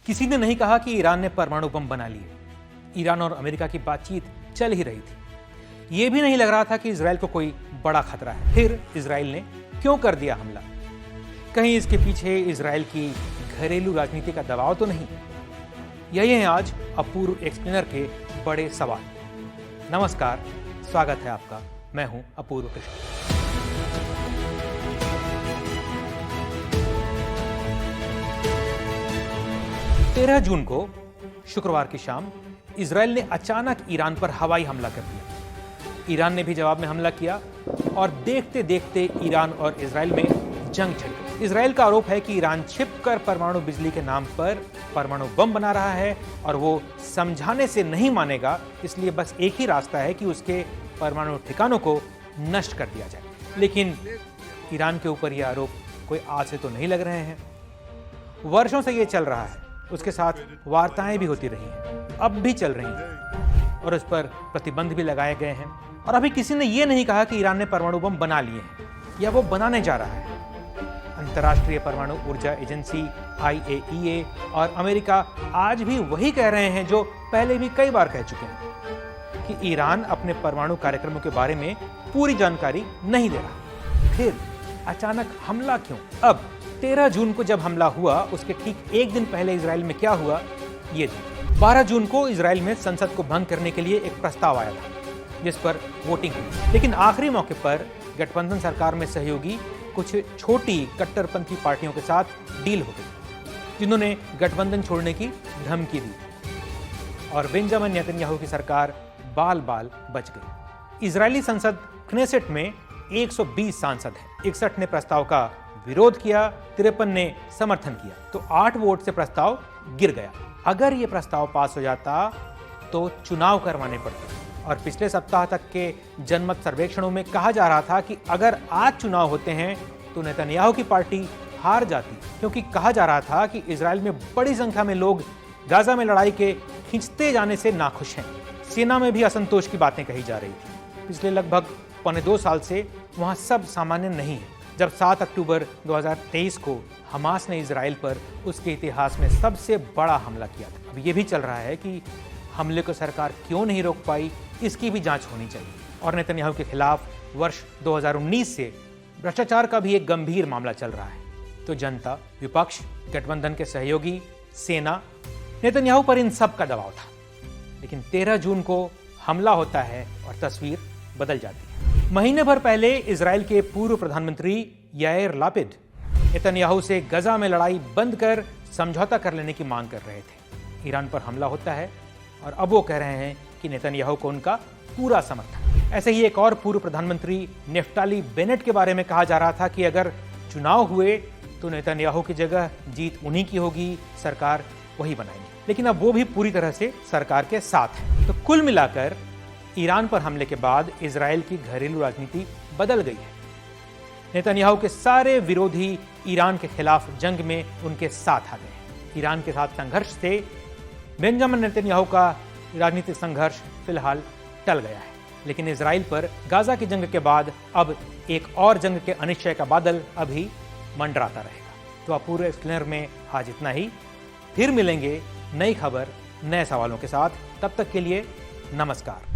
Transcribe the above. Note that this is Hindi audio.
किसी ने नहीं कहा कि ईरान ने परमाणु बम बना लिए। ईरान और अमेरिका की बातचीत चल ही रही थी। यह भी नहीं लग रहा था कि इजराइल को कोई बड़ा खतरा है। फिर इजराइल ने क्यों कर दिया हमला? कहीं इसके पीछे इजराइल की घरेलू राजनीति का दबाव तो नहीं? यही है आज अपूर्व एक्सप्लेनर के बड़े सवाल। नमस्कार, स्वागत है आपका। मैं हूं अपूर्व कृष्ण। 13 जून को शुक्रवार की शाम इजराइल ने अचानक ईरान पर हवाई हमला कर दिया। ईरान ने भी जवाब में हमला किया और देखते देखते ईरान और इजराइल में जंग छिड़ गई। इजराइल का आरोप है कि ईरान छिपकर परमाणु बिजली के नाम पर परमाणु बम बना रहा है और वो समझाने से नहीं मानेगा, इसलिए बस एक ही रास्ता है कि उसके परमाणु ठिकानों को नष्ट कर दिया जाए। लेकिन ईरान के ऊपर यह आरोप कोई आज से तो नहीं लग रहे हैं। वर्षों से यह चल रहा है। उसके साथ वार्ताएं भी होती रही हैं, अब भी चल रही हैं और उस पर प्रतिबंध भी लगाए गए हैं। और अभी किसी ने यह नहीं कहा कि ईरान ने परमाणु बम बना लिए हैं या वो बनाने जा रहा है। अंतर्राष्ट्रीय परमाणु ऊर्जा एजेंसी IAEA और अमेरिका आज भी वही कह रहे हैं जो पहले भी कई बार कह चुके हैं कि ईरान अपने परमाणु कार्यक्रमों के बारे में पूरी जानकारी नहीं दे रहा। फिर अचानक हमला क्यों? अब 13 जून को जब हमला हुआ, उसके ठीक एक दिन पहले इजराइल में क्या हुआ ये देखिए। 12 जून को इजराइल में संसद को भंग करने के लिए एक प्रस्ताव आया था जिस पर वोटिंग हुई, लेकिन आखिरी मौके पर गठबंधन सरकार में सहयोगी कुछ छोटी कट्टरपंथी पार्टियों के साथ डील हो गई, जिन्होंने गठबंधन छोड़ने की धमकी दी और बेंजामिन नेतन्याहू की सरकार बाल बाल बच गई। इजरायली संसद क्नेसेट में 120 सांसद हैं। 61 ने प्रस्ताव का विरोध किया, 53 ने समर्थन किया, तो 8 वोट से प्रस्ताव गिर गया। अगर यह प्रस्ताव पास हो जाता तो चुनाव करवाने पड़ते। और पिछले सप्ताह तक के जनमत सर्वेक्षणों में कहा जा रहा था कि अगर आज चुनाव होते हैं तो नेतन्याहू की पार्टी हार जाती, क्योंकि कहा जा रहा था कि इजराइल में बड़ी संख्या में लोग गाजा में लड़ाई के खिंचते जाने से नाखुश हैं। सेना में भी असंतोष की बातें कही जा रही थी। पिछले लगभग 1.25 साल से वहां सब सामान्य नहीं है। जब 7 अक्टूबर 2023 को हमास ने इजराइल पर उसके इतिहास में सबसे बड़ा हमला किया था। अब यह भी चल रहा है कि हमले को सरकार क्यों नहीं रोक पाई, इसकी भी जांच होनी चाहिए। और नेतन्याहू के खिलाफ वर्ष 2019 से भ्रष्टाचार का भी एक गंभीर मामला चल रहा है। तो जनता, विपक्ष, गठबंधन के सहयोगी, सेना, नेतन्याहू पर इन सब का दबाव था। लेकिन 13 जून को हमला होता है और तस्वीर बदल जाती है। महीने भर पहले इजराइल के पूर्व प्रधानमंत्री याइर लापिड नेतन्याहू से गजा में लड़ाई बंद कर समझौता कर लेने की मांग कर रहे थे। ईरान पर हमला होता है और अब वो कह रहे हैं कि नेतन्याहू को उनका पूरा समर्थन। ऐसे ही एक और पूर्व प्रधानमंत्री नेफ्ताली बेनेट के बारे में कहा जा रहा था कि अगर चुनाव हुए तो नेतन्याहू की जगह जीत उन्हीं की होगी, सरकार वही बनाएंगे। लेकिन अब वो भी पूरी तरह से सरकार के साथ है। तो कुल मिलाकर ईरान पर हमले के बाद इजराइल की घरेलू राजनीति बदल गई है। नेतन्याहू के सारे विरोधी ईरान के खिलाफ जंग में उनके साथ आ गए। ईरान के साथ संघर्ष से बेंजामिन नेतन्याहू का राजनीतिक संघर्ष फिलहाल टल गया है। लेकिन इजराइल पर गाजा की जंग के बाद अब एक और जंग के अनिश्चय का बादल अभी मंडराता रहेगा। तो अपूर्व एक्सप्लेनर में आज इतना ही। फिर मिलेंगे नई खबर, नए सवालों के साथ। तब तक के लिए नमस्कार।